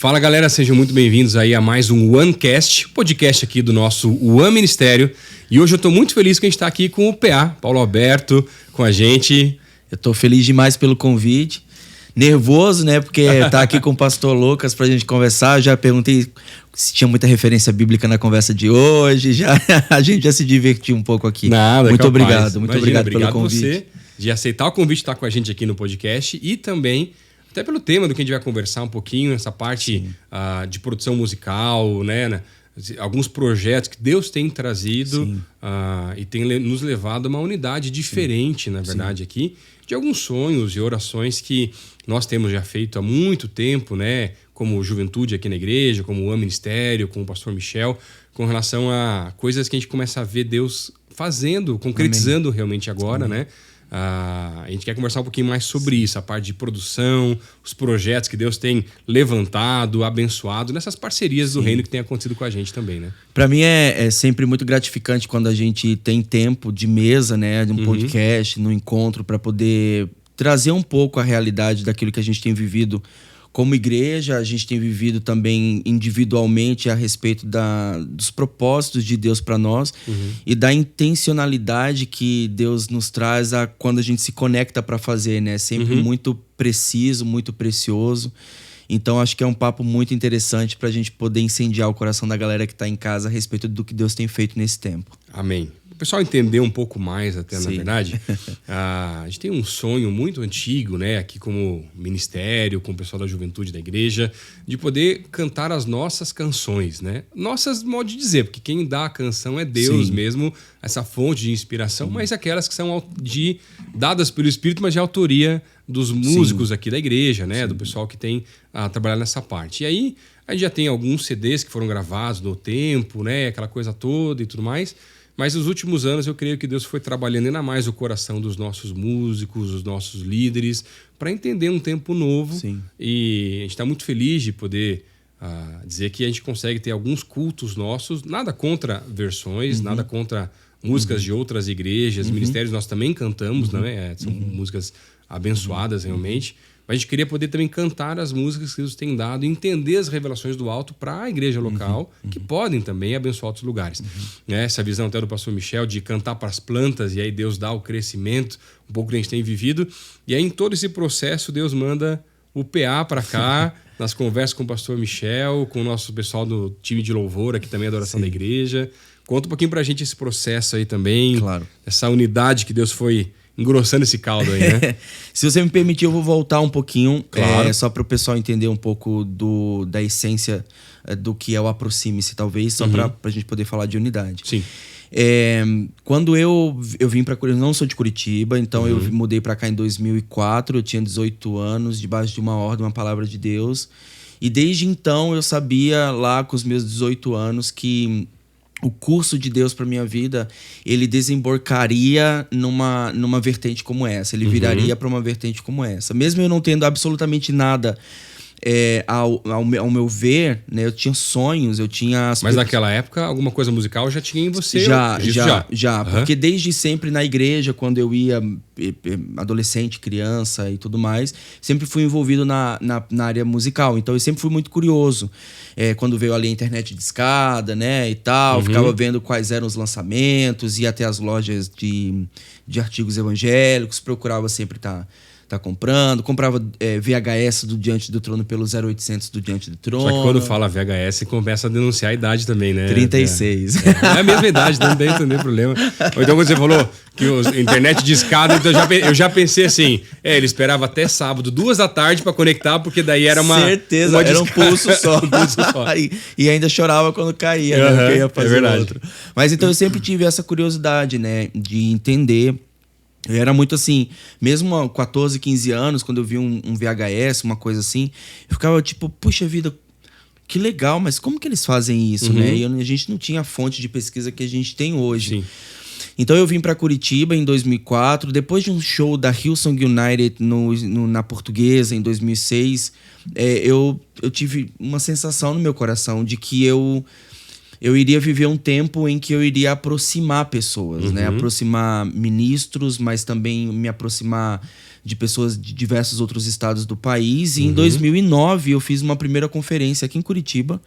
Fala galera, sejam muito bem-vindos aí a mais um OneCast, podcast aqui do nosso One Ministério. E hoje eu tô muito feliz que a gente tá aqui com o PA, Paulo Alberto, com a gente. Eu tô feliz demais pelo convite. Nervoso, né? Porque tá aqui com o pastor Lucas pra gente conversar. Já perguntei se tinha muita referência bíblica na conversa de hoje. A gente já se divertiu um pouco aqui. Nada, muito obrigado, muito obrigado pelo convite. Você de aceitar o convite de estar com a gente aqui no podcast e também até pelo tema do que a gente vai conversar um pouquinho, essa parte de produção musical, né? Alguns projetos que Deus tem trazido e tem nos levado a uma unidade diferente, na verdade, aqui, de alguns sonhos e orações que nós temos já feito há muito tempo, né? Como juventude aqui na igreja, como o Ministério, com o pastor Michel, com relação a coisas que a gente começa a ver Deus fazendo, concretizando realmente agora, né? A gente quer conversar um pouquinho mais sobre isso, a parte de produção, os projetos que Deus tem levantado, abençoado, nessas parcerias do reino que tem acontecido com a gente também, né? Para mim é sempre muito gratificante quando a gente tem tempo de mesa, né, de um podcast, no encontro, para poder trazer um pouco a realidade daquilo que a gente tem vivido como igreja. A gente tem vivido também individualmente a respeito dos propósitos de Deus para nós e da intencionalidade que Deus nos traz quando a gente se conecta para fazer, né? Sempre muito preciso, muito precioso. Então acho que é um papo muito interessante para a gente poder incendiar o coração da galera que está em casa a respeito do que Deus tem feito nesse tempo. Amém. O pessoal entender um pouco mais até, na verdade, a gente tem um sonho muito antigo, né, aqui como ministério, com o pessoal da juventude da igreja, de poder cantar as nossas canções, né? Nossas, modo de dizer, porque quem dá a canção é Deus mesmo, essa fonte de inspiração, mas aquelas que são dadas pelo Espírito, mas de autoria dos músicos aqui da igreja, né, do pessoal que tem trabalhado nessa parte. E aí, a gente já tem alguns CDs que foram gravados no tempo, né, aquela coisa toda e tudo mais. Mas nos últimos anos eu creio que Deus foi trabalhando ainda mais o coração dos nossos músicos, dos nossos líderes, para entender um tempo novo. E a gente está muito feliz de poder dizer que a gente consegue ter alguns cultos nossos, nada contra versões, nada contra músicas de outras igrejas, ministérios nós também cantamos, né? São músicas abençoadas realmente. Mas a gente queria poder também cantar as músicas que Deus tem dado, entender as revelações do alto para a igreja local, que podem também abençoar outros lugares. Essa visão até do pastor Michel de cantar para as plantas, e aí Deus dá o crescimento, um pouco que a gente tem vivido. E aí em todo esse processo, Deus manda o PA para cá, nas conversas com o pastor Michel, com o nosso pessoal do time de louvor aqui também, adoração da igreja. Conta um pouquinho para a gente esse processo aí também, essa unidade que Deus foi engrossando esse caldo aí, né? Se você me permitir, eu vou voltar um pouquinho, só para o pessoal entender um pouco da essência do que é o Aproxime-se, talvez, só para a gente poder falar de unidade. Sim. Quando eu vim para Curitiba, eu não sou de Curitiba, então eu mudei para cá em 2004, eu tinha 18 anos, debaixo de uma ordem, uma palavra de Deus. E desde então eu sabia lá com os meus 18 anos que o curso de Deus para minha vida, ele desembocaria numa vertente como essa. Ele viraria para uma vertente como essa. Mesmo eu não tendo absolutamente nada ao meu ver, né? Eu tinha sonhos, eu tinha... Mas naquela época, alguma coisa musical já tinha em você? Já. Porque desde sempre na igreja, quando eu ia adolescente, criança e tudo mais, sempre fui envolvido na área musical. Então eu sempre fui muito curioso. Quando veio ali a internet de escada, né, e tal, ficava vendo quais eram os lançamentos, ia até as lojas de artigos evangélicos, procurava sempre estar comprava VHS do Diante do Trono pelo 0800 do Diante do Trono. Só que quando fala VHS, começa a denunciar a idade também, né? 36. É a mesma idade, não tem problema. Ou então quando você falou que a internet de escada, então eu já pensei assim, ele esperava até sábado, 2 da tarde para conectar, porque daí era certeza, era um pulso só. E ainda chorava quando caía, né? Porque ia fazer outro. Mas então eu sempre tive essa curiosidade, né? De entender. Eu era muito assim, mesmo aos 14, 15 anos, quando eu vi um VHS, uma coisa assim, eu ficava tipo, puxa vida, que legal, mas como que eles fazem isso, né? E a gente não tinha a fonte de pesquisa que a gente tem hoje. Sim. Então eu vim para Curitiba em 2004, depois de um show da Hillsong United na Portuguesa em 2006, eu tive uma sensação no meu coração de que eu eu iria viver um tempo em que eu iria aproximar pessoas, né? Aproximar ministros, mas também me aproximar de pessoas de diversos outros estados do país. E em 2009 eu fiz uma primeira conferência aqui em Curitiba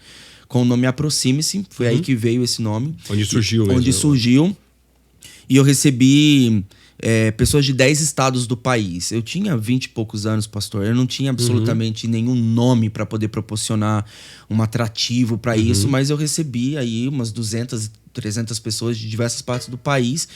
com o nome Aproxime-se. Foi aí que veio esse nome. Onde surgiu. Onde surgiu. E eu recebi pessoas de 10 estados do país. Eu tinha 20 e poucos anos, pastor. Eu não tinha absolutamente nenhum nome para poder proporcionar um atrativo para isso, mas eu recebi aí umas 200, 300 pessoas de diversas partes do país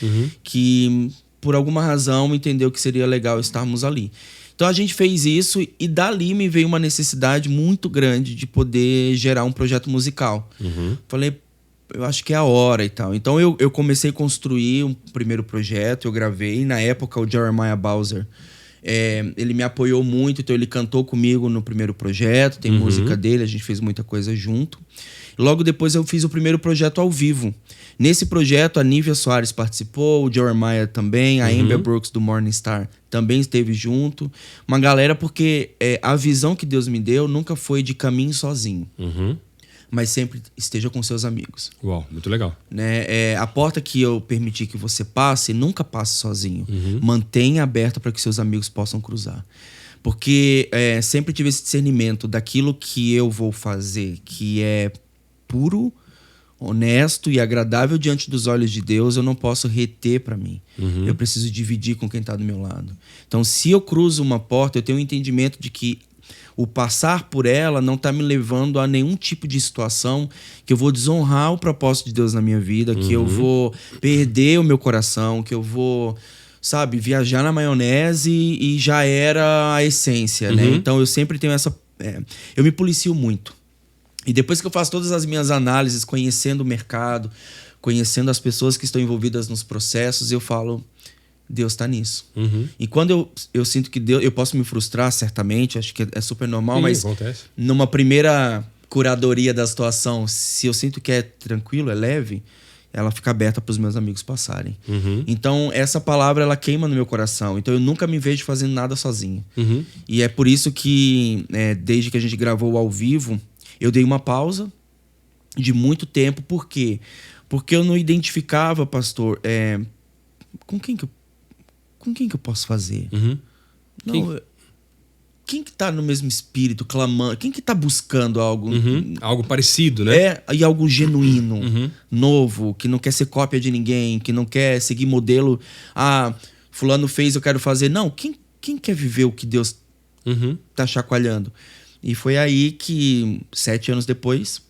que, por alguma razão, entendeu que seria legal estarmos ali. Então a gente fez isso e dali me veio uma necessidade muito grande de poder gerar um projeto musical. Falei, eu acho que é a hora e tal. Então eu comecei a construir um primeiro projeto, eu gravei. Na época o Jeremiah Bowser, ele me apoiou muito, então ele cantou comigo no primeiro projeto, tem música dele, a gente fez muita coisa junto. Logo depois eu fiz o primeiro projeto ao vivo. Nesse projeto a Nívia Soares participou, o Jeremiah também, a Amber Brooks do Morning Star também esteve junto. Uma galera, porque a visão que Deus me deu nunca foi de caminho sozinho. Mas sempre esteja com seus amigos. Uau, muito legal. Né? A porta que eu permiti que você passe, nunca passe sozinho. Mantenha aberta para que seus amigos possam cruzar. Porque sempre tive esse discernimento daquilo que eu vou fazer, que é puro, honesto e agradável diante dos olhos de Deus, eu não posso reter para mim. Eu preciso dividir com quem está do meu lado. Então, se eu cruzo uma porta, eu tenho um entendimento de que o passar por ela não está me levando a nenhum tipo de situação que eu vou desonrar o propósito de Deus na minha vida, que eu vou perder o meu coração, que eu vou, sabe, viajar na maionese e já era a essência, né? Então eu sempre tenho essa... eu me policio muito. E depois que eu faço todas as minhas análises, conhecendo o mercado, conhecendo as pessoas que estão envolvidas nos processos, eu falo... Deus está nisso. E quando eu sinto que Deus... Eu posso me frustrar, certamente. Acho que é super normal. Sim, mas acontece. Numa primeira curadoria da situação, se eu sinto que é tranquilo, é leve, ela fica aberta para os meus amigos passarem. Então, essa palavra, ela queima no meu coração. Então, eu nunca me vejo fazendo nada sozinho. E é por isso que, desde que a gente gravou ao vivo, eu dei uma pausa de muito tempo. Por quê? Porque eu não identificava, pastor, com quem que eu posso fazer? Não, quem que tá no mesmo espírito, clamando? Quem que tá buscando algo? Algo parecido, né? E algo genuíno, novo, que não quer ser cópia de ninguém, que não quer seguir modelo. Fulano fez, eu quero fazer. Não, quem quer viver o que Deus tá chacoalhando? E foi aí que, 7 anos depois,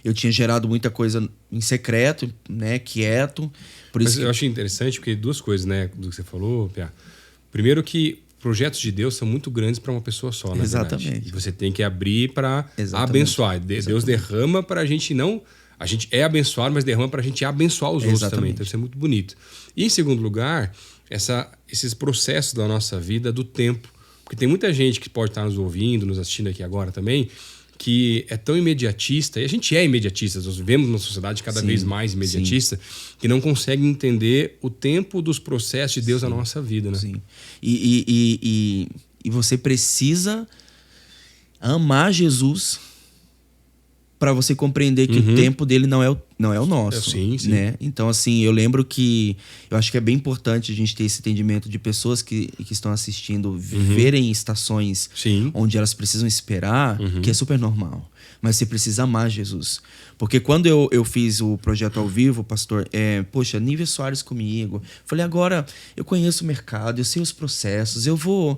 eu tinha gerado muita coisa em secreto, né? Quieto. Mas eu acho interessante porque 2 coisas, né? Do que você falou, Pia. Primeiro que projetos de Deus são muito grandes para uma pessoa só, na verdade. E você tem que abrir para abençoar. Deus derrama para a gente não... A gente é abençoado, mas derrama para a gente abençoar os outros também. Então isso é muito bonito. E em segundo lugar, esses processos da nossa vida, do tempo. Porque tem muita gente que pode estar nos ouvindo, nos assistindo aqui agora também, que é tão imediatista, e a gente é imediatista, nós vivemos numa sociedade cada vez mais imediatista, que não consegue entender o tempo dos processos de Deus na nossa vida, né? Sim. E você precisa amar Jesus para você compreender que o tempo dele não é o nosso. Sim. Né? Então, assim, eu lembro que... Eu acho que é bem importante a gente ter esse entendimento de pessoas que estão assistindo viverem estações onde elas precisam esperar, que é super normal. Mas você precisa amar Jesus. Porque quando eu fiz o projeto ao vivo, pastor, poxa, Nívia Soares comigo. Falei, agora eu conheço o mercado, eu sei os processos, eu vou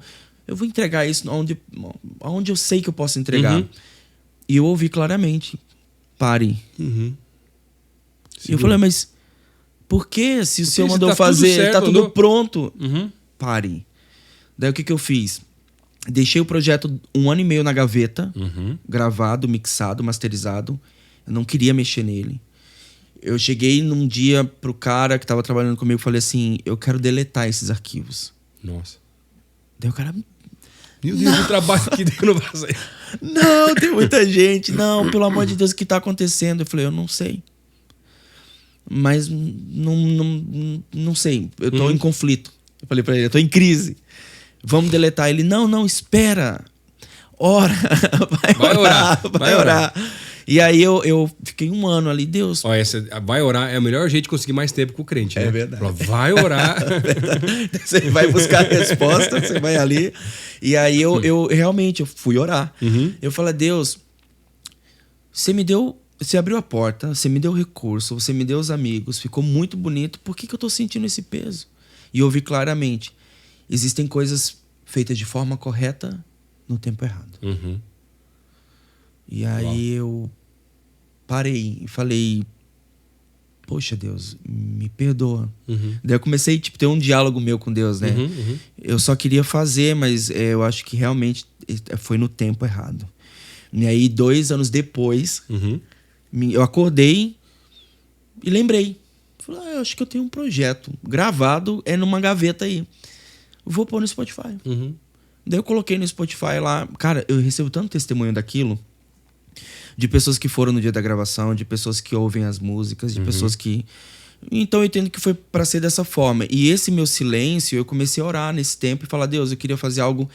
entregar isso onde eu sei que eu posso entregar. E eu ouvi claramente, pare. E eu falei, mas por que? Se o senhor mandou fazer, tá tudo pronto. Pare. Daí o que eu fiz? Deixei o projeto 1 ano e meio na gaveta, gravado, mixado, masterizado. Eu não queria mexer nele. Eu cheguei num dia pro cara que tava trabalhando comigo e falei assim, eu quero deletar esses arquivos. Nossa. Daí o cara... Meu Deus, o trabalho que deu no fazer. Não, tem muita gente. Não, pelo amor de Deus, o que tá acontecendo? Eu falei, eu não sei. Mas não sei. Eu tô em conflito. Eu falei pra ele, eu tô em crise. Vamos deletar. Ele, não, espera. Ora. Vai orar. E aí eu fiquei um ano ali, Deus. Ó, vai orar é o melhor jeito de conseguir mais tempo com o crente, né? É verdade. Fala, vai orar. É você vai buscar a resposta, você vai ali. E aí eu realmente fui orar. Eu falei, Deus, você abriu a porta, você me deu o recurso, você me deu os amigos, ficou muito bonito. Por que eu tô sentindo esse peso? E eu vi claramente, existem coisas feitas de forma correta no tempo errado. E aí eu parei e falei, poxa, Deus, me perdoa. Daí eu comecei a ter um diálogo meu com Deus, né? Eu só queria fazer, mas eu acho que realmente foi no tempo errado. E aí 2 anos depois, eu acordei e lembrei. Falei, eu acho que eu tenho um projeto gravado, numa gaveta aí. Vou pôr no Spotify. Daí eu coloquei no Spotify lá. Cara, eu recebo tanto testemunho daquilo. De pessoas que foram no dia da gravação, de pessoas que ouvem as músicas, de pessoas que... Então eu entendo que foi para ser dessa forma. E esse meu silêncio, eu comecei a orar nesse tempo e falar, Deus, eu queria fazer algo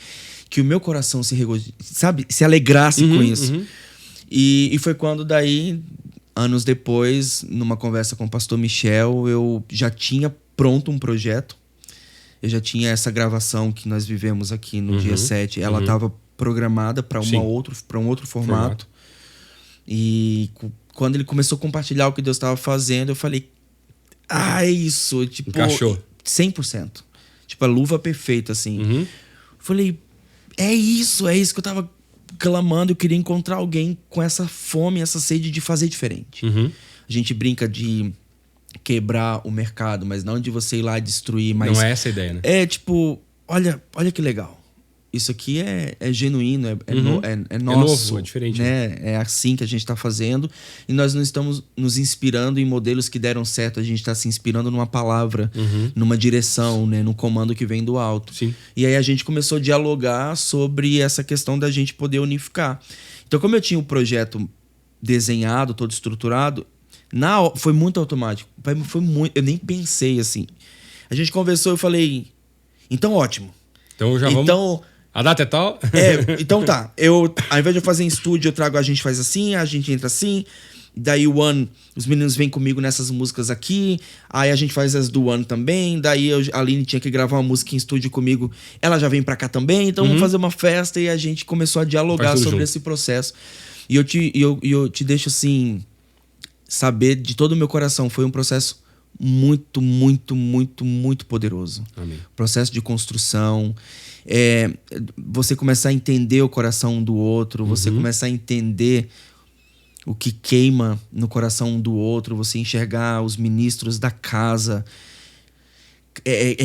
que o meu coração se alegrasse com isso. E foi quando daí, anos depois, numa conversa com o pastor Michel, eu já tinha pronto um projeto. Eu já tinha essa gravação que nós vivemos aqui no dia 7. Ela estava programada para um outro formato. E quando ele começou a compartilhar o que Deus estava fazendo, eu falei, é isso. Tipo, encaixou. 100%. Tipo, a luva perfeita, assim. Falei, é isso que eu tava clamando. Eu queria encontrar alguém com essa fome, essa sede de fazer diferente. A gente brinca de quebrar o mercado, mas não de você ir lá e destruir. Mas não é essa a ideia, né? É tipo, olha que legal. Isso aqui é genuíno, é nosso. É novo, é diferente. Né? É assim que a gente está fazendo. E nós não estamos nos inspirando em modelos que deram certo. A gente está se inspirando numa palavra, numa direção, né? Num comando que vem do alto. Sim. E aí a gente começou a dialogar sobre essa questão da gente poder unificar. Então, como eu tinha o projeto desenhado, todo estruturado, foi muito automático. Eu nem pensei assim. A gente conversou e eu falei, então ótimo. Então já vamos... A data é tal? Então tá. Ao invés de eu fazer em estúdio, a gente faz assim, a gente entra assim. Daí os meninos vêm comigo nessas músicas aqui. Aí a gente faz as do One também. Daí a Aline tinha que gravar uma música em estúdio comigo. Ela já vem pra cá também. Então vamos fazer uma festa. E a gente começou a dialogar sobre esse processo. E eu te deixo assim, saber de todo o meu coração. Foi um processo muito, muito, muito, muito poderoso. Amém. Processo de construção. Você começar a entender o coração um do outro, você começar a entender o que queima no coração um do outro, você enxergar os ministros da casa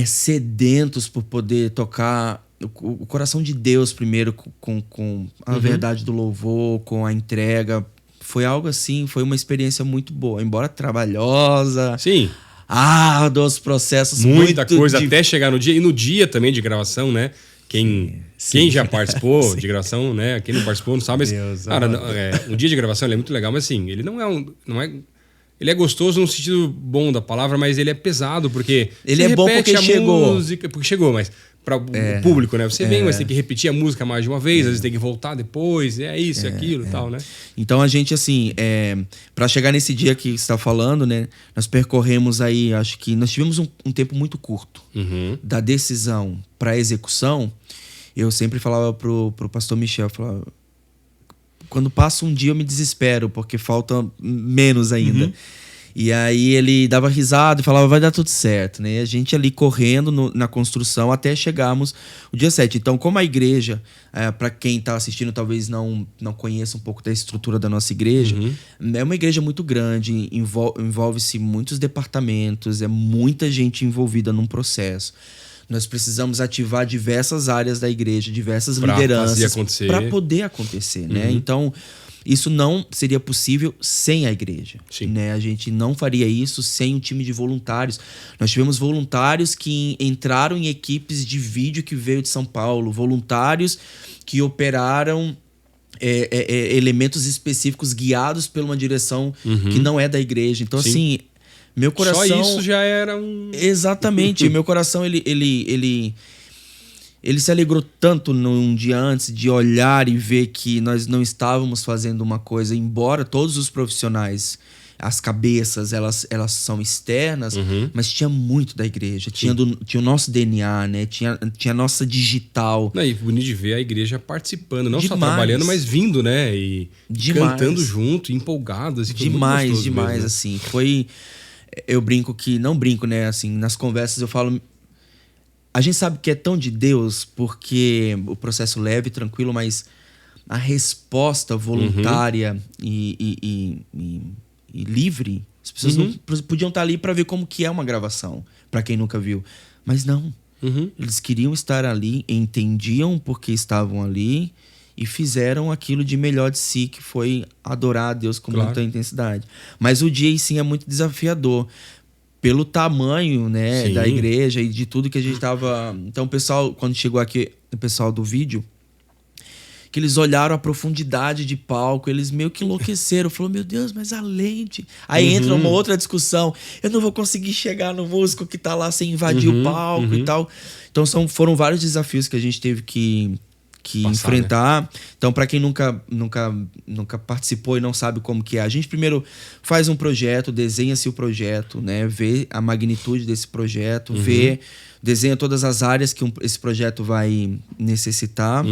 sedentos por poder tocar o coração de Deus primeiro com a verdade do louvor, com a entrega. Foi algo assim, foi uma experiência muito boa, embora trabalhosa. Sim. Dos processos muita coisa até chegar no dia. E no dia também de gravação, né? Quem já participou de gravação, né? Quem não participou não sabe. Mas, cara, o dia de gravação ele é muito legal, mas assim, ele não é. Ele é gostoso no sentido bom da palavra, mas ele é pesado, porque ele é bom porque chegou. Música, porque chegou, mas para o público, né? Você vem, mas tem que repetir a música mais de uma vez, às vezes tem que voltar depois, isso, aquilo e tal, né? Então a gente, assim, para chegar nesse dia que você está falando, né? Nós percorremos aí, acho que nós tivemos um tempo muito curto da decisão para a execução. Eu sempre falava pro pastor Michel, falava, quando passa um dia eu me desespero, porque falta menos ainda. E aí ele dava risada e falava, vai dar tudo certo, né? E a gente ali correndo na construção até chegarmos o dia 7. Então, como a igreja, para quem está assistindo talvez não conheça um pouco da estrutura da nossa igreja, é uma igreja muito grande, envolve-se muitos departamentos, é muita gente envolvida num processo. Nós precisamos ativar diversas áreas da igreja, diversas lideranças para poder acontecer, né? Então, isso não seria possível sem a igreja. Né? A gente não faria isso sem um time de voluntários. Nós tivemos voluntários que entraram em equipes de vídeo que veio de São Paulo, voluntários que operaram elementos específicos guiados por uma direção que não é da igreja. Então, assim, meu coração... Só isso já era um... Exatamente. Meu coração, ele ele se alegrou tanto num dia antes de olhar e ver que nós não estávamos fazendo uma coisa, embora todos os profissionais, as cabeças, elas são externas, mas tinha muito da igreja. Tinha o nosso DNA, né? Tinha a nossa digital. E bonito de ver a igreja participando, não só trabalhando, mas vindo, né? E cantando junto, empolgadas. Demais, mesmo, né? assim. Foi... Eu brinco que... Não brinco, né? Assim, nas conversas eu falo... A gente sabe que é tão de Deus porque o processo leve, tranquilo, mas a resposta voluntária e livre, as pessoas não podiam estar ali para ver como que é uma gravação, para quem nunca viu. Mas não. Eles queriam estar ali, entendiam porque estavam ali e fizeram aquilo de melhor de si, que foi adorar a Deus com muita intensidade. Mas o dia, sim, é muito desafiador. Pelo tamanho, né, da igreja e de tudo que a gente tava... Então, o pessoal, quando chegou aqui, o pessoal do vídeo, que eles olharam a profundidade de palco, eles meio que enlouqueceram. Falou, meu Deus, mas a lente... Aí entra uma outra discussão. Eu não vou conseguir chegar no músico que tá lá sem invadir o palco e tal. Então, foram vários desafios que a gente teve que enfrentar, né? Então, para quem nunca participou e não sabe como que é, a gente primeiro faz um projeto, desenha-se o projeto, né? Vê a magnitude desse projeto, desenha todas as áreas que esse projeto vai necessitar.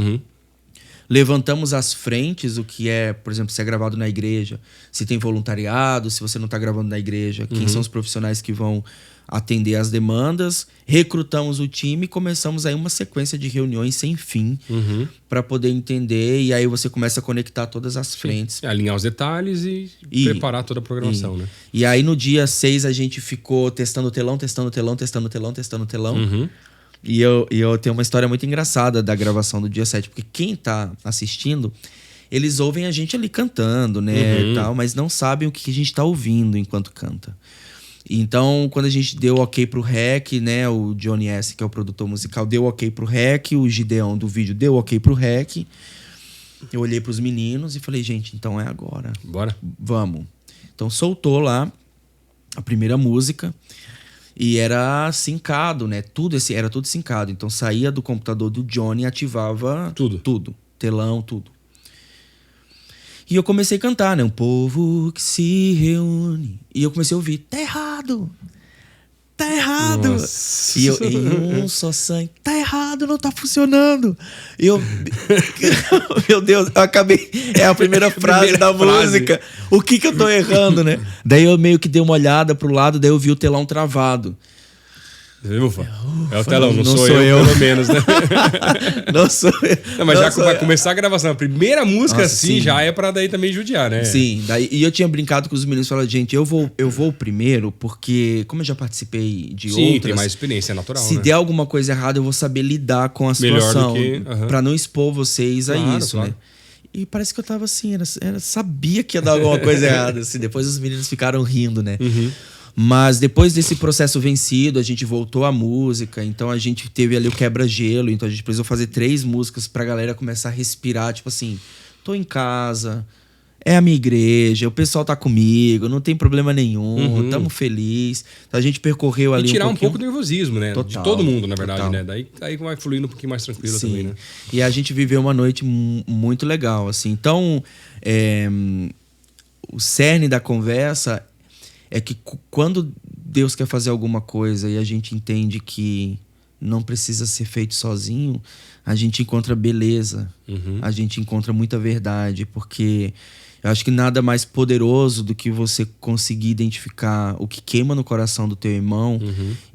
Levantamos as frentes, o que é, por exemplo, se é gravado na igreja, se tem voluntariado, se você não está gravando na igreja, quem são os profissionais que vão atender as demandas, recrutamos o time e começamos aí uma sequência de reuniões sem fim para poder entender, e aí você começa a conectar todas as frentes. Alinhar os detalhes e preparar toda a programação, né? E aí no dia 6 a gente ficou testando o telão. E eu tenho uma história muito engraçada da gravação do dia 7, porque quem tá assistindo, eles ouvem a gente ali cantando, né, tal, mas não sabem o que a gente tá ouvindo enquanto canta. Então, quando a gente deu ok pro REC, né, o Johnny S., que é o produtor musical, deu ok pro REC, o Gideon do vídeo deu ok pro REC, eu olhei pros meninos e falei, gente, então é agora. Bora. Vamos. Então, soltou lá a primeira música e era sincado, né, era tudo sincado. Então, saía do computador do Johnny e ativava tudo, telão, tudo. E eu comecei a cantar, né? Um povo que se reúne. E eu comecei a ouvir, tá errado. Tá errado. Nossa. E um só sangue, tá errado, não tá funcionando. E eu... Meu Deus, eu acabei... É a primeira frase da música. O que eu tô errando, né? Daí eu meio que dei uma olhada pro lado, daí eu vi o telão travado. Ufa. É o telão, não sou eu, pelo menos, né? Não sou eu. Não, mas já vai começar a gravação. A primeira música, assim, já é pra daí também judiar, né? Sim, e eu tinha brincado com os meninos, falando, gente, eu vou primeiro, porque como eu já participei de outras... Sim, tem mais experiência, é natural, Se né? der alguma coisa errada, eu vou saber lidar com a situação. Pra não expor vocês a isso, né? E parece que eu tava assim, sabia que ia dar alguma coisa errada. Assim, depois os meninos ficaram rindo, né? Mas depois desse processo vencido, a gente voltou à música. Então a gente teve ali o quebra-gelo. Então a gente precisou fazer 3 músicas pra galera começar a respirar. Tipo assim, tô em casa, é a minha igreja, o pessoal tá comigo, não tem problema nenhum, tamo feliz. Então a gente percorreu ali tirar um pouco do nervosismo, né? Total, de todo mundo, na verdade, total. né? Daí vai fluindo um pouquinho mais tranquilo também, né? E a gente viveu uma noite muito legal, assim. Então, o cerne da conversa é que quando Deus quer fazer alguma coisa e a gente entende que não precisa ser feito sozinho, a gente encontra beleza, a gente encontra muita verdade, porque eu acho que nada mais poderoso do que você conseguir identificar o que queima no coração do teu irmão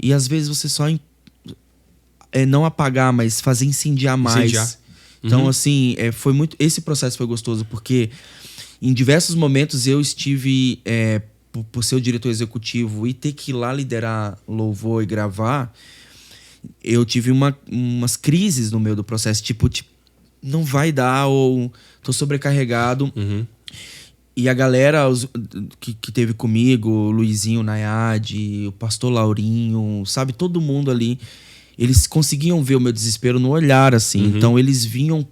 e às vezes você só não apagar, mas fazer incendiar mais. Então, assim, esse processo foi gostoso, porque em diversos momentos eu estive... por ser o diretor executivo e ter que ir lá liderar louvor e gravar, eu tive umas crises no meio do processo, tipo, não vai dar, ou tô sobrecarregado. E a galera que teve comigo, o Luizinho Nayade, o pastor Laurinho, sabe, todo mundo ali, eles conseguiam ver o meu desespero no olhar, assim. Então eles vinham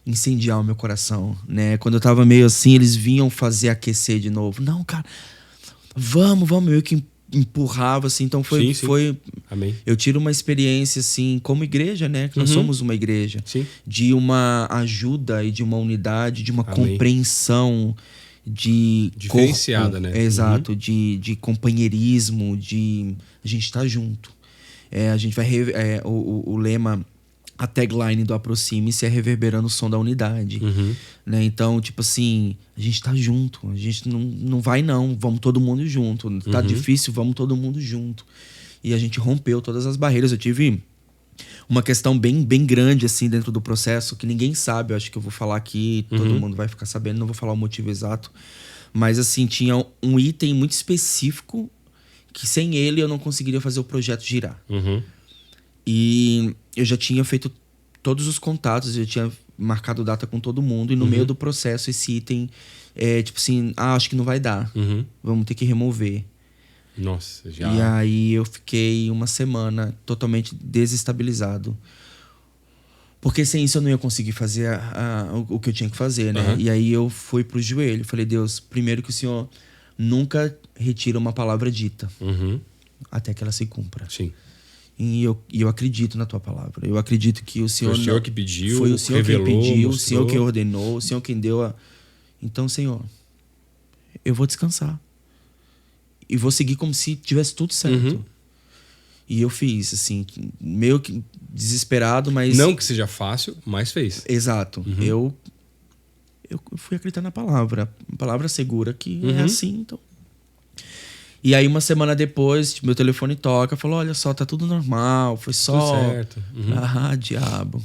incendiar o meu coração, né? Quando eu tava meio assim, eles vinham fazer aquecer de novo. Não, cara, vamos, meio que empurrava, assim. Então Sim. foi... Amém. Eu tiro uma experiência, assim, como igreja, né? Que nós somos uma igreja. Sim. De uma ajuda e de uma unidade, de uma compreensão, de diferenciada, corpo, né? Exato, de companheirismo, de a gente estar junto. A gente vai... o lema... A tagline do Aproxime-se é reverberando o som da unidade. Né? Então, tipo assim, a gente tá junto. A gente não vai, não. Vamos todo mundo junto. Tá difícil, vamos todo mundo junto. E a gente rompeu todas as barreiras. Eu tive uma questão bem, bem grande, assim, dentro do processo, que ninguém sabe. Eu acho que eu vou falar aqui, todo mundo vai ficar sabendo. Não vou falar o motivo exato. Mas, assim, tinha um item muito específico que sem ele eu não conseguiria fazer o projeto girar. E eu já tinha feito todos os contatos, eu já tinha marcado data com todo mundo. E no meio do processo, esse item tipo assim, acho que não vai dar. Vamos ter que remover. Nossa, já... E aí eu fiquei uma semana totalmente desestabilizado. Porque sem isso eu não ia conseguir fazer o que eu tinha que fazer, né? E aí eu fui pro joelho. Falei, Deus, primeiro que o Senhor nunca retira uma palavra dita. Até que ela se cumpra. Sim. E eu acredito na tua palavra. Eu acredito que o Senhor... Foi o Senhor que pediu, foi o Senhor revelou, quem pediu, mostrou. o Senhor quem ordenou, o Senhor quem deu a... Então, Senhor, eu vou descansar. E vou seguir como se tivesse tudo certo. E eu fiz, assim, meio que desesperado, mas... Não que seja fácil, mas fez. Exato. Eu fui acreditar na palavra. A palavra segura que é assim, então... E aí, uma semana depois, meu telefone toca, falou, olha só, tá tudo normal, foi só... Tudo certo. Diabo.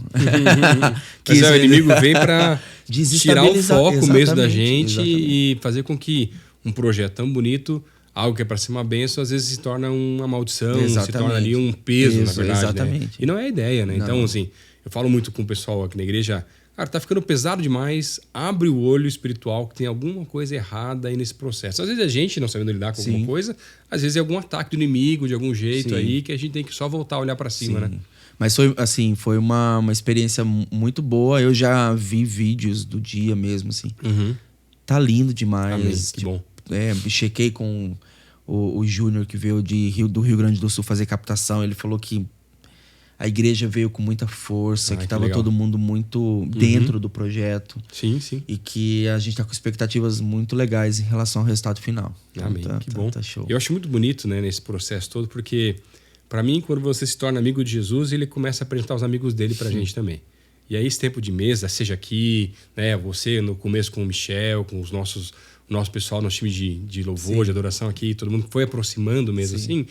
Mas o inimigo vem pra tirar o foco mesmo da gente. Exatamente. E fazer com que um projeto tão bonito, algo que é para ser uma bênção, às vezes se torna uma maldição, se torna ali um peso, na verdade. Exatamente. Né? E não é a ideia, né? Então, assim, eu falo muito com o pessoal aqui na igreja... Cara, tá ficando pesado demais, abre o olho espiritual que tem alguma coisa errada aí nesse processo. Às vezes a gente não sabendo lidar com alguma coisa, às vezes é algum ataque do inimigo de algum jeito aí que a gente tem que só voltar a olhar para cima, né? Mas foi uma experiência muito boa. Eu já vi vídeos do dia mesmo, assim. Tá lindo demais. Amém, que bom. Chequei com o Júnior que veio do Rio Grande do Sul fazer captação. Ele falou que a igreja veio com muita força, que estava todo mundo muito dentro do projeto. Sim, sim. E que a gente está com expectativas muito legais em relação ao resultado final. Amém, que bom. Tá show. Eu acho muito bonito, né, nesse processo todo, porque para mim, quando você se torna amigo de Jesus, ele começa a apresentar os amigos dele pra gente também. E aí esse tempo de mesa, seja aqui, né, você no começo com o Michel, com o nosso pessoal, nosso time de louvor, de adoração aqui, todo mundo foi aproximando mesmo assim.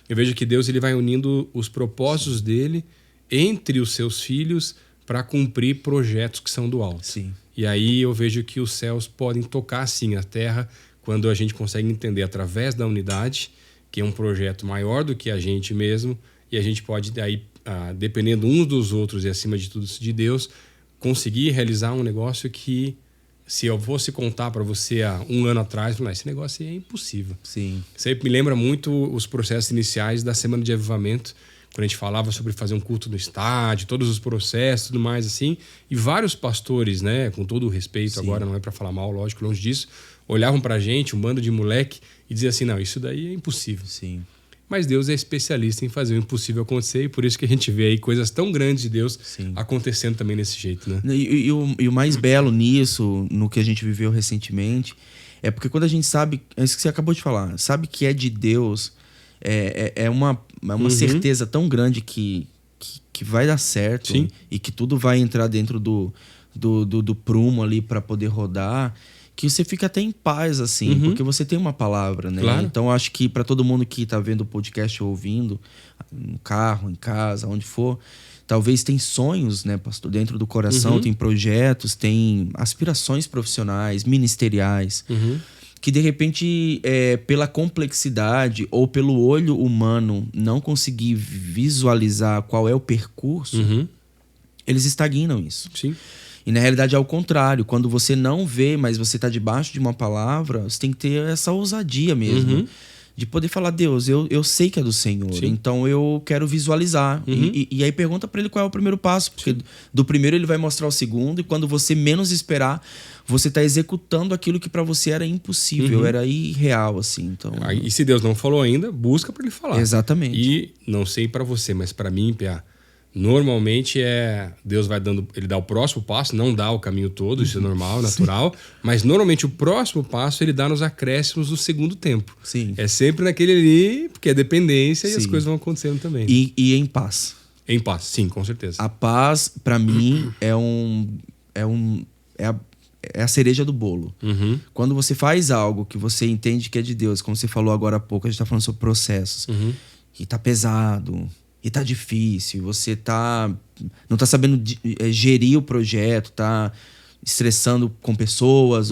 Eu vejo que Deus ele vai unindo os propósitos dele entre os seus filhos para cumprir projetos que são do alto. E aí eu vejo que os céus podem tocar sim a terra quando a gente consegue entender através da unidade, que é um projeto maior do que a gente mesmo, e a gente pode aí, dependendo uns dos outros e acima de tudo de Deus, conseguir realizar um negócio que, se eu fosse contar para você há um ano atrás, esse negócio aí é impossível. Isso aí me lembra muito os processos iniciais da Semana de Avivamento, quando a gente falava sobre fazer um culto no estádio, todos os processos, tudo mais assim. E vários pastores, né, com todo o respeito, agora não é para falar mal, lógico, longe disso, olhavam pra gente, um bando de moleque, e diziam assim, não, isso daí é impossível. Mas Deus é especialista em fazer o impossível acontecer, e por isso que a gente vê aí coisas tão grandes de Deus acontecendo também desse jeito, né? E o mais belo nisso, no que a gente viveu recentemente, é porque quando a gente sabe, é isso que você acabou de falar, sabe que é de Deus, é uma certeza tão grande que vai dar certo e que tudo vai entrar dentro do prumo ali para poder rodar, que você fica até em paz, assim, porque você tem uma palavra, né? Claro. Então, acho que para todo mundo que tá vendo o podcast ou ouvindo, no carro, em casa, onde for, talvez tem sonhos, né, pastor, dentro do coração, tem projetos, tem aspirações profissionais, ministeriais, que de repente, pela complexidade ou pelo olho humano, não conseguir visualizar qual é o percurso, eles estagnam isso. E na realidade é ao contrário. Quando você não vê, mas você está debaixo de uma palavra, você tem que ter essa ousadia mesmo. de poder falar, Deus, eu sei que é do Senhor, Sim. Então eu quero visualizar. E aí pergunta para ele qual é o primeiro passo, porque Sim. do primeiro ele vai mostrar o segundo, e quando você menos esperar, você está executando aquilo que para você era impossível, era irreal, assim. Então, e se Deus não falou ainda, busca para ele falar. Exatamente. E não sei para você, mas para mim, Pia, normalmente Deus vai dando, ele dá o próximo passo, não dá o caminho todo, isso é normal, natural, mas normalmente o próximo passo ele dá nos acréscimos do segundo tempo. Sim. É sempre naquele ali, porque é dependência Sim. e as coisas vão acontecendo também. E em paz. Em paz, sim, com certeza. A paz, para mim, é a cereja do bolo. Quando você faz algo que você entende que é de Deus, como você falou agora há pouco, a gente tá falando sobre processos, que tá pesado, e tá difícil, você não tá sabendo gerir o projeto, tá estressando com pessoas,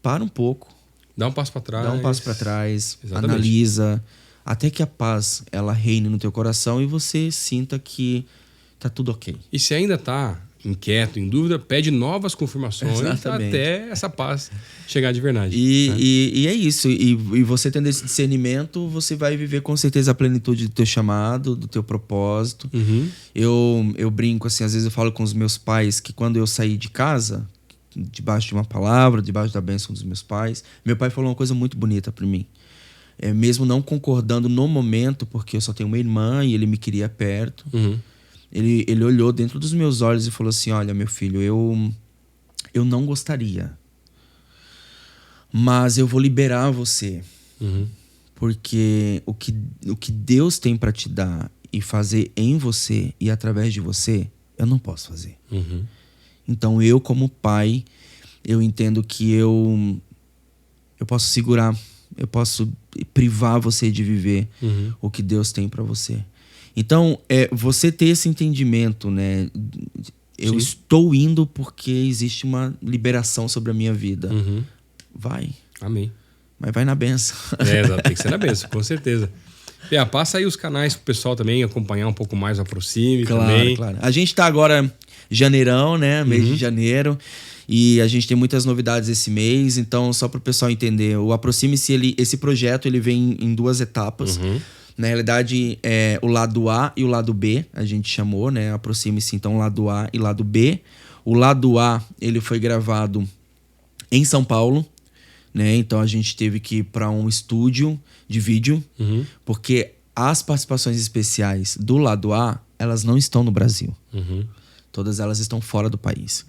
para um pouco. Dá um passo para trás. Dá um passo para trás, Exatamente. Analisa, até que a paz ela reine no teu coração e você sinta que tá tudo ok. E se ainda tá inquieto, em dúvida, pede novas confirmações até essa paz chegar de verdade. E é isso. E você tendo esse discernimento, você vai viver com certeza a plenitude do teu chamado, do teu propósito. Eu brinco assim, às vezes eu falo com os meus pais que quando eu saí de casa, debaixo de uma palavra, debaixo da bênção dos meus pais, meu pai falou uma coisa muito bonita para mim. Mesmo não concordando no momento, porque eu só tenho uma irmã e ele me queria perto. Ele olhou dentro dos meus olhos e falou assim, olha, meu filho, eu não gostaria, mas eu vou liberar você. Porque o que Deus tem para te dar e fazer em você e através de você, eu não posso fazer. Então eu, como pai, eu entendo que eu posso segurar, eu posso privar você de viver o que Deus tem para você. Então, você ter esse entendimento, né? Eu Sim. estou indo porque existe uma liberação sobre a minha vida. Vai. Amém. Mas vai na benção. Exato, tem que ser na benção, com certeza. Passa aí os canais pro pessoal também acompanhar um pouco mais o Aproxime também. Claro. A gente tá agora janeirão, né? Mês de janeiro. E a gente tem muitas novidades esse mês. Então, só para o pessoal entender, o Aproxime-se, esse projeto ele vem em 2 etapas. Na realidade, o lado A e o lado B, a gente chamou, né? Aproxime-se, então, lado A e lado B. O lado A, ele foi gravado em São Paulo, né? Então, a gente teve que ir para um estúdio de vídeo, porque as participações especiais do lado A, elas não estão no Brasil. Todas elas estão fora do país.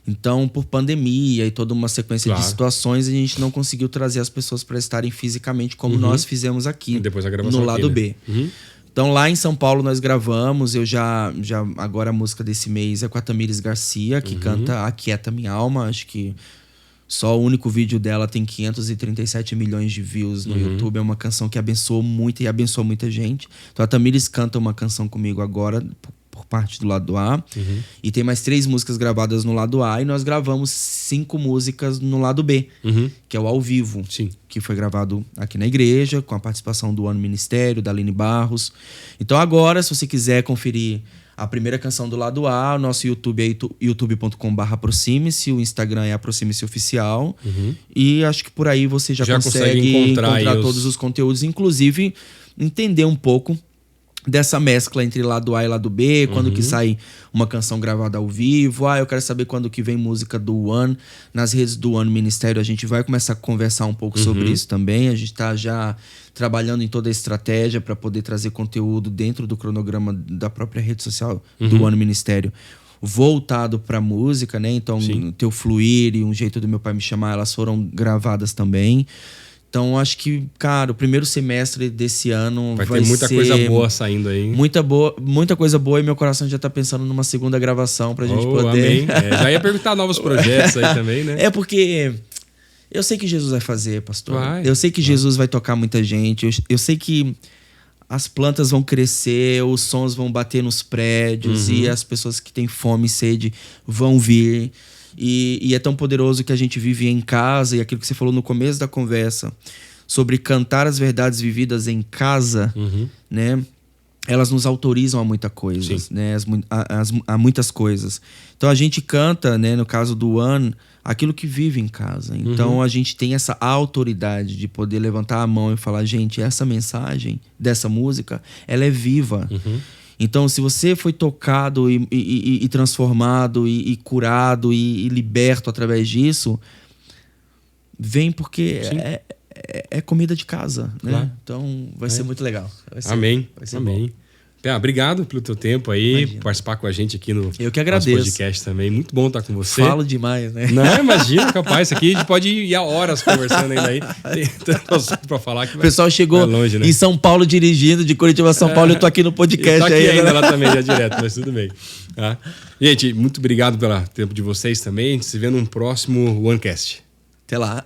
Então, por pandemia e toda uma sequência de situações, a gente não conseguiu trazer as pessoas para estarem fisicamente como nós fizemos aqui, e depois a gravação no lado aqui, né? B. Então, lá em São Paulo, nós gravamos. Eu já agora a música desse mês é com a Tamires Garcia, que canta Aquieta Minha Alma. Acho que só o único vídeo dela tem 537 milhões de views no YouTube. É uma canção que abençoou muito e abençoou muita gente. Então, a Tamires canta uma canção comigo agora, por parte do lado A. E tem mais 3 músicas gravadas no lado A. E nós gravamos 5 músicas no lado B, que é o Ao Vivo. Sim. Que foi gravado aqui na igreja, com a participação do Ano Ministério, da Aline Barros. Então agora, se você quiser conferir a primeira canção do lado A, o nosso YouTube é youtube.com/aproxime-se, o Instagram é Aproxime-se Oficial. E acho que por aí você já consegue encontrar todos os conteúdos, inclusive entender um pouco dessa mescla entre lado A e lado B, quando que sai uma canção gravada ao vivo. Eu quero saber quando que vem música do One. Nas redes do One Ministério a gente vai começar a conversar um pouco sobre isso também. A gente está já trabalhando em toda a estratégia para poder trazer conteúdo dentro do cronograma da própria rede social do One Ministério, voltado para música, né? Então, Teu Fluir e Um Jeito do Meu Pai Me Chamar, elas foram gravadas também. Então, acho que, cara, o primeiro semestre desse ano vai ter muita coisa boa saindo aí. Muita coisa boa, e meu coração já tá pensando numa segunda gravação pra gente poder... Amém. Já ia perguntar novos projetos aí também, né? É porque eu sei que Jesus vai fazer, pastor. Eu sei que Jesus vai tocar muita gente. Eu sei que as plantas vão crescer, os sons vão bater nos prédios e as pessoas que têm fome e sede vão vir. E é tão poderoso que a gente vive em casa, e aquilo que você falou no começo da conversa sobre cantar as verdades vividas em casa, né? elas nos autorizam a muita coisa, né? A muitas coisas. Então a gente canta, né, no caso do One, aquilo que vive em casa. Então a gente tem essa autoridade de poder levantar a mão e falar, gente, essa mensagem dessa música, ela é viva. Então, se você foi tocado e transformado e curado e liberto através disso, vem porque é comida de casa, né? Claro. Então vai ser muito legal. Amém. Amém. Pé, obrigado pelo teu tempo aí, participar com a gente aqui no Eu que agradeço. Nosso podcast também. Muito bom estar com você. Falo demais, né? Não, imagina, capaz. Isso aqui a gente pode ir há horas conversando ainda aí. Tem tanto assunto pra falar que o pessoal chegou longe, né? Em São Paulo dirigindo, de Curitiba a São Paulo, eu tô aqui no podcast. Tô aqui aí, ainda lá também, já direto, mas tudo bem. Tá? Gente, muito obrigado pelo tempo de vocês também. A gente se vê num próximo OneCast. Até lá.